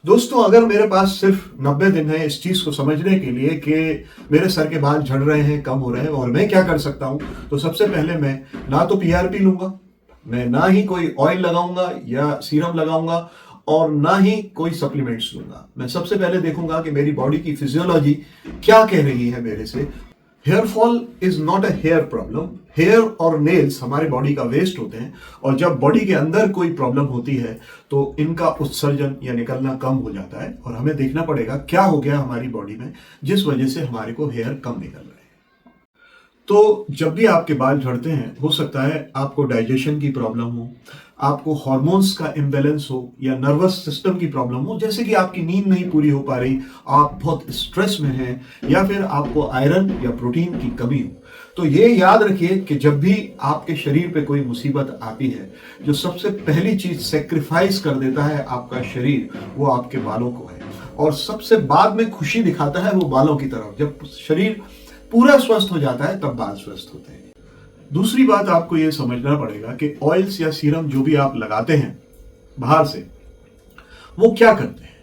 दोस्तों, अगर मेरे पास सिर्फ 90 दिन है इस चीज को समझने के लिए कि मेरे सर के बाल झड़ रहे हैं, कम हो रहे हैं और मैं क्या कर सकता हूं, तो सबसे पहले मैं ना तो पीआरपी लूंगा, मैं ना ही कोई ऑयल लगाऊंगा या सीरम लगाऊंगा और ना ही कोई सप्लीमेंट्स लूंगा। मैं सबसे पहले देखूंगा कि मेरी बॉडी की फिजियोलॉजी क्या कह रही है मेरे से। Hair fall is not a hair problem. Hair और नेल्स हमारे बॉडी का वेस्ट होते हैं और जब बॉडी के अंदर कोई प्रॉब्लम होती है तो इनका उत्सर्जन या निकलना कम हो जाता है और हमें देखना पड़ेगा क्या हो गया हमारी बॉडी में जिस वजह से हमारे को हेयर कम निकल रहे हैं। तो जब भी आपके बाल झड़ते हैं, हो सकता है आपको डाइजेशन की प्रॉब्लम हो, आपको हार्मोन्स का इम्बैलेंस हो या नर्वस सिस्टम की प्रॉब्लम हो, जैसे कि आपकी नींद नहीं पूरी हो पा रही, आप बहुत स्ट्रेस में हैं या फिर आपको आयरन या प्रोटीन की कमी हो। तो ये याद रखिए कि जब भी आपके शरीर पे कोई मुसीबत आती है, जो सबसे पहली चीज सेक्रीफाइस कर देता है आपका शरीर, वो आपके बालों को है और सबसे बाद में खुशी दिखाता है वो बालों की तरफ। जब शरीर पूरा स्वस्थ हो जाता है तब बाल स्वस्थ होते हैं। दूसरी बात आपको यह समझना पड़ेगा कि ऑयल्स या सीरम जो भी आप लगाते हैं बाहर से, वो क्या करते हैं।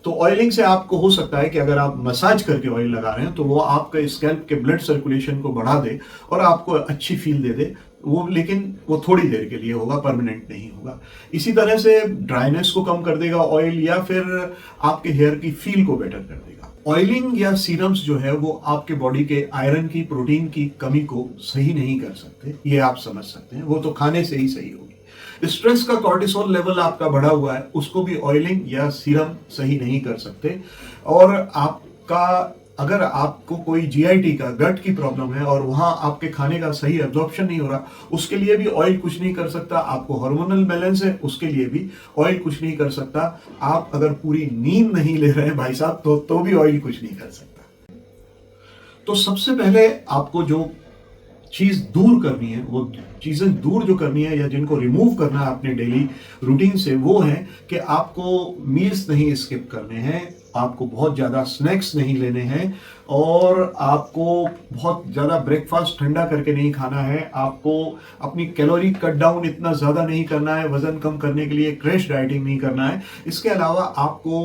तो ऑयलिंग से आपको हो सकता है कि अगर आप मसाज करके ऑयल लगा रहे हैं तो वो आपके स्कैल्प के ब्लड सर्कुलेशन को बढ़ा दे और आपको अच्छी फील दे दे, वो लेकिन वो थोड़ी देर के लिए होगा, परमानेंट नहीं होगा। इसी तरह से ड्राइनेस को कम कर देगा ऑयल या फिर आपके हेयर की फील को बेटर कर देगा। ऑयलिंग या सीरम्स जो है वो आपके बॉडी के आयरन की, प्रोटीन की कमी को सही नहीं कर सकते, ये आप समझ सकते हैं। वो तो खाने से ही सही होगी। स्ट्रेस का कॉर्टिसोल लेवल आपका बढ़ा हुआ है, उसको भी ऑयलिंग या सीरम सही नहीं कर सकते। और आपका अगर आपको कोई जीआईटी का, गट की प्रॉब्लम है और वहां आपके खाने का सही एब्जॉर्प्शन नहीं हो रहा, उसके लिए भी ऑयल कुछ नहीं कर सकता। आपको हार्मोनल बैलेंस है, उसके लिए भी ऑयल कुछ नहीं कर सकता। आप अगर पूरी नींद नहीं ले रहे हैं भाई साहब, तो भी ऑयल कुछ नहीं कर सकता। तो सबसे पहले आपको जो चीज दूर करनी है, वो चीजें दूर जो करनी है या जिनको रिमूव करना है अपने डेली रूटीन से, वो है कि आपको मील्स नहीं स्किप करने हैं, आपको बहुत ज्यादा स्नैक्स नहीं लेने हैं और आपको बहुत ज्यादा ब्रेकफास्ट ठंडा करके नहीं खाना है। आपको अपनी कैलोरी कट डाउन इतना ज्यादा नहीं करना है, वजन कम करने के लिए क्रैश डाइटिंग नहीं करना है। इसके अलावा आपको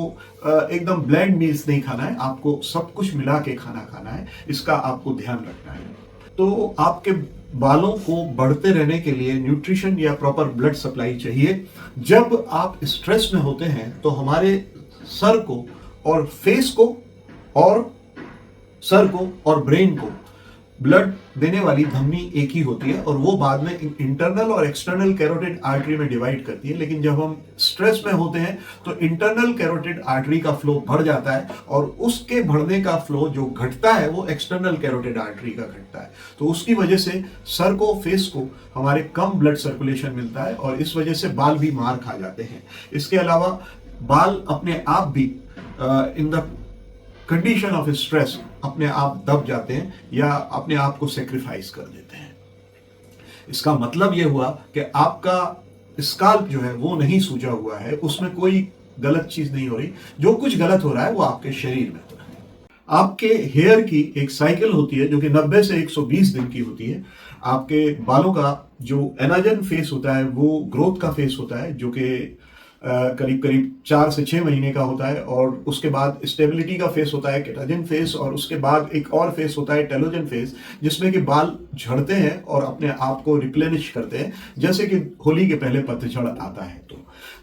एकदम ब्लैंड मील्स नहीं खाना है, आपको सब कुछ मिला के खाना खाना है, इसका आपको ध्यान रखना है। तो आपके बालों को बढ़ते रहने के लिए न्यूट्रिशन या प्रॉपर ब्लड सप्लाई चाहिए। जब आप स्ट्रेस में होते हैं तो हमारे सर को और फेस को और सर को और ब्रेन को ब्लड देने वाली धमनी एक ही होती है और वो बाद में इंटरनल और एक्सटर्नल कैरोटिड आर्टरी में डिवाइड करती है। लेकिन जब हम स्ट्रेस में होते हैं तो इंटरनल कैरोटिड आर्टरी का फ्लो बढ़ जाता है और उसके बढ़ने का फ्लो जो घटता है वो एक्सटर्नल कैरोटिड आर्टरी का घटता है। तो उसकी वजह से सर को, फेस को हमारे कम ब्लड सर्कुलेशन मिलता है और इस वजह से बाल भी मार खा जाते हैं। इसके अलावा बाल अपने आप भी in the condition of stress अपने आप दब जाते हैं या अपने आप को सेक्रीफाइस कर देते हैं। इसका मतलब यह हुआ कि आपका स्काल्प जो है वो नहीं सूजा हुआ है, उसमें कोई गलत चीज नहीं हो रही। जो कुछ गलत हो रहा है वो आपके शरीर में हो रहा है। आपके हेयर की एक साइकिल होती है जो कि 90 से 120 दिन की होती है। आपके बालों का जो एनाजन फेस होता है वो ग्रोथ का फेस होता है, जो कि करीब करीब 4 से 6 महीने का होता है और उसके बाद स्टेबिलिटी का फेस होता है, केटाजिन फेस, और उसके बाद एक और फेस होता है टेलोजन फेस, जिसमें कि बाल झड़ते हैं और अपने आप को रिप्लेनिश करते हैं, जैसे कि होली के पहले पतझड़ आता है।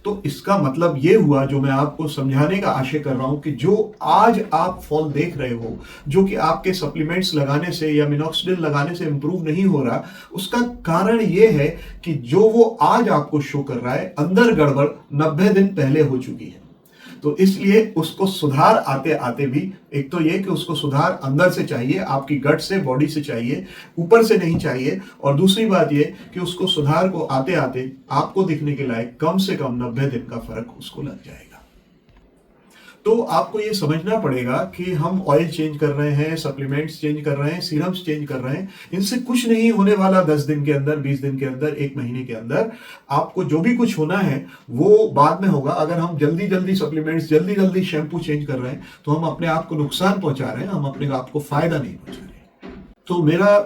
तो इसका मतलब ये हुआ, जो मैं आपको समझाने का आशय कर रहा हूं, कि जो आज आप फॉल देख रहे हो, जो कि आपके सप्लीमेंट्स लगाने से या मिनॉक्सिडिल लगाने से इंप्रूव नहीं हो रहा, उसका कारण ये है कि जो वो आज आपको शो कर रहा है, अंदर गड़बड़ 90 दिन पहले हो चुकी है। तो इसलिए उसको सुधार आते आते भी, एक तो ये कि उसको सुधार अंदर से चाहिए, आपकी गट से, बॉडी से चाहिए, ऊपर से नहीं चाहिए। और दूसरी बात ये कि उसको सुधार को आते आते आपको दिखने के लायक कम से कम 90 दिन का फर्क उसको लग जाएगा। तो आपको ये समझना पड़ेगा कि हम ऑयल चेंज कर रहे हैं, सप्लीमेंट्स चेंज कर रहे हैं, सीरम्स चेंज कर रहे हैं, इनसे कुछ नहीं होने वाला। 10 दिन के अंदर, 20 दिन के अंदर, 1 महीने के अंदर आपको जो भी कुछ होना है वो बाद में होगा। अगर हम जल्दी जल्दी सप्लीमेंट्स, जल्दी जल्दी शैम्पू चेंज कर रहे हैं तो हम अपने आप को नुकसान पहुंचा रहे हैं, हम अपने आप को फायदा नहीं पहुंचा रहे। तो मेरा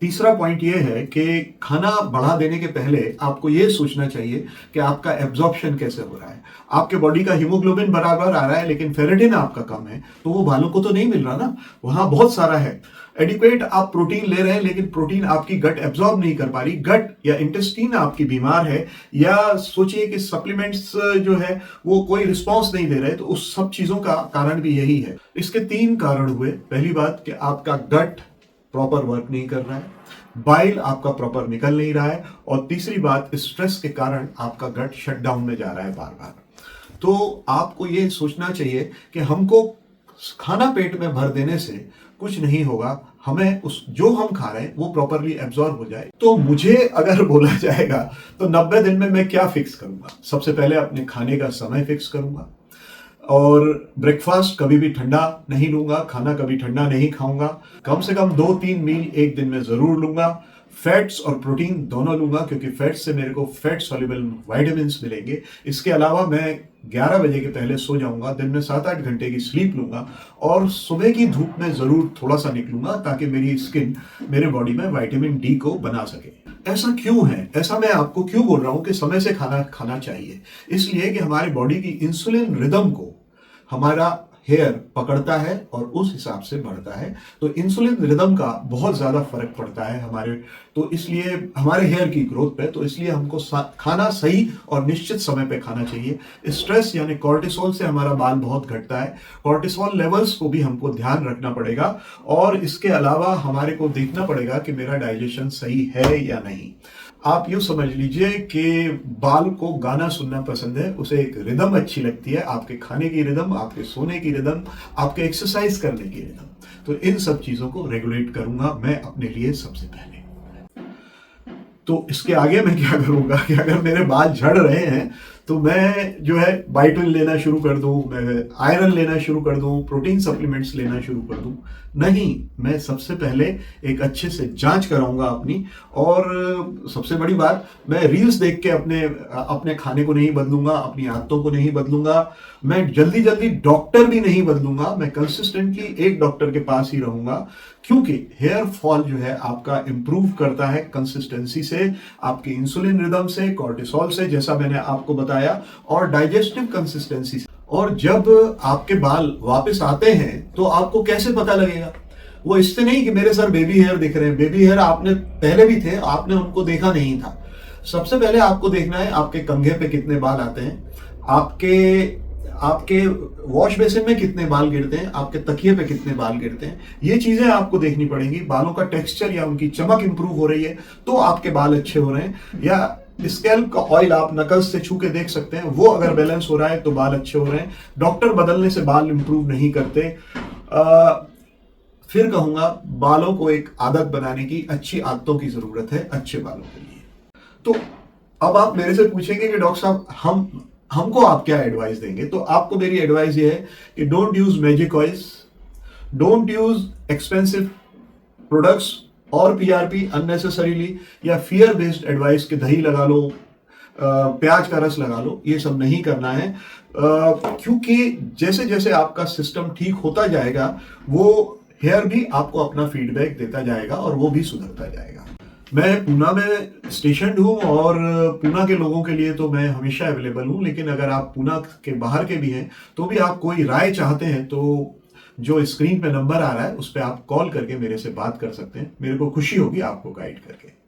तीसरा पॉइंट ये है कि खाना बढ़ा देने के पहले आपको ये सोचना चाहिए कि आपका एब्जॉर्प्शन कैसे हो रहा है। आपके बॉडी का हीमोग्लोबिन बराबर आ रहा है लेकिन फेरेटिन आपका कम है, तो वो बालों को तो नहीं मिल रहा ना, वहां बहुत सारा है। एडिक्वेट आप प्रोटीन ले रहे हैं लेकिन प्रोटीन आपकी गट एब्जॉर्ब नहीं कर पा रही, गट या इंटेस्टीन आपकी बीमार है, या सोचिए कि सप्लीमेंट्स जो है वो कोई रिस्पॉन्स नहीं दे रहे, तो उस सब चीजों का कारण भी यही है। इसके 3 कारण हुए। पहली बात कि आपका गट प्रॉपर वर्क नहीं कर रहा है, बाइल आपका प्रॉपर निकल नहीं रहा है, और तीसरी बात स्ट्रेस के कारण आपका गट शटडाउन में जा रहा है बार बार। तो आपको ये सोचना चाहिए कि हमको खाना पेट में भर देने से कुछ नहीं होगा, हमें उस जो हम खा रहे हैं वो प्रॉपरली एब्जॉर्ब हो जाए। तो मुझे अगर बोला जाएगा तो 90 दिन में मैं क्या फिक्स करूंगा? सबसे पहले अपने खाने का समय फिक्स करूंगा, और ब्रेकफास्ट कभी भी ठंडा नहीं लूंगा, खाना कभी ठंडा नहीं खाऊंगा, कम से कम 2-3 मील एक दिन में जरूर लूंगा। फैट्स और प्रोटीन दोनों लूंगा, क्योंकि फैट्स से मेरे को फैट सॉल्युबल विटामिन्स मिलेंगे। इसके अलावा मैं 11 बजे के पहले सो जाऊंगा, दिन में 7-8 घंटे की स्लीप लूंगा, और सुबह की धूप में जरूर थोड़ा सा निकलूंगा ताकि मेरी स्किन मेरे बॉडी में विटामिन डी को बना सके। ऐसा क्यों है? ऐसा मैं आपको क्यों बोल रहा हूं कि समय से खाना खाना चाहिए? इसलिए कि हमारी बॉडी की इंसुलिन रिदम को हमारा हेयर पकड़ता है और उस हिसाब से बढ़ता है। तो इंसुलिन रिदम का बहुत ज्यादा फर्क पड़ता है हमारे, तो इसलिए हमारे हेयर की ग्रोथ पे, तो इसलिए हमको खाना सही और निश्चित समय पे खाना चाहिए। स्ट्रेस यानी कॉर्टिसोल से हमारा बाल बहुत घटता है, कॉर्टिसोल लेवल्स को भी हमको ध्यान रखना पड़ेगा, और इसके अलावा हमारे को देखना पड़ेगा कि मेरा डाइजेशन सही है या नहीं। आप यूं समझ लीजिए कि बाल को गाना सुनना पसंद है, उसे एक रिदम अच्छी लगती है, आपके खाने की रिदम, आपके सोने की रिदम, आपके एक्सरसाइज करने की रिदम। तो इन सब चीजों को रेगुलेट करूंगा मैं अपने लिए सबसे पहले। तो इसके आगे मैं क्या करूंगा कि अगर मेरे बाल झड़ रहे हैं तो मैं जो है बाइटल लेना शुरू कर दूं, मैं आयरन लेना शुरू कर दूं, प्रोटीन सप्लीमेंट्स लेना शुरू कर दूं? नहीं, मैं सबसे पहले एक अच्छे से जांच कराऊंगा अपनी। और सबसे बड़ी बात, मैं रील्स देख के अपने खाने को नहीं बदलूंगा, अपनी आदतों को नहीं बदलूंगा, मैं जल्दी जल्दी डॉक्टर भी नहीं बदलूंगा, मैं कंसिस्टेंटली एक डॉक्टर के पास ही रहूंगा। क्योंकि हेयर फॉल जो है आपका इंप्रूव करता है कंसिस्टेंसी से, आपकी इंसुलिन रिदम से, कॉर्टिसोल से, जैसा मैंने आपको बताया, और डाइजेस्टिव कंसिस्टेंसी से। और जब आपके बाल वापस आते हैं तो आपको कैसे पता लगेगा? वो इससे नहीं कि मेरे सर बेबी हेयर दिख रहे हैं। बेबी हेयर आपने पहले भी थे, आपने उनको देखा नहीं था। सबसे पहले आपको देखना है आपके कंघे पे कितने बाल आते हैं, आपके वॉश बेसिन में कितने बाल गिरते हैं, आपके तकिए पे कितने बाल गिरते हैं। ये चीजें आपको देखनी पड़ेंगी। बालों का टेक्सचर या उनकी चमक इंप्रूव हो रही है तो आपके बाल अच्छे हो रहे हैं, या स्कैल्प का ऑयल आप नकल से छू के देख सकते हैं, वो अगर बैलेंस हो रहा है तो बाल अच्छे हो रहे हैं। डॉक्टर बदलने से बाल इंप्रूव नहीं करते। फिर कहूंगा, बालों को एक आदत बनाने की, अच्छी आदतों की जरूरत है अच्छे बालों के लिए। तो अब आप मेरे से पूछेंगे कि डॉक्टर साहब हमको आप क्या एडवाइस देंगे? तो आपको मेरी एडवाइस ये है कि don't use magic oils, don't use expensive products और पीआरपी अननेसेसरीली, या फियर बेस्ड एडवाइस के दही लगा लो, प्याज का रस लगा लो, ये सब नहीं करना है। क्योंकि जैसे जैसे आपका सिस्टम ठीक होता जाएगा वो हेयर भी आपको अपना फीडबैक देता जाएगा और वो भी सुधरता जाएगा। मैं पूना में स्टेशन हूँ और पूना के लोगों के लिए तो मैं हमेशा अवेलेबल हूँ, लेकिन अगर आप पूना के बाहर के भी हैं तो भी आप कोई राय चाहते हैं तो जो स्क्रीन पे नंबर आ रहा है उस पर आप कॉल करके मेरे से बात कर सकते हैं। मेरे को खुशी होगी आपको गाइड करके।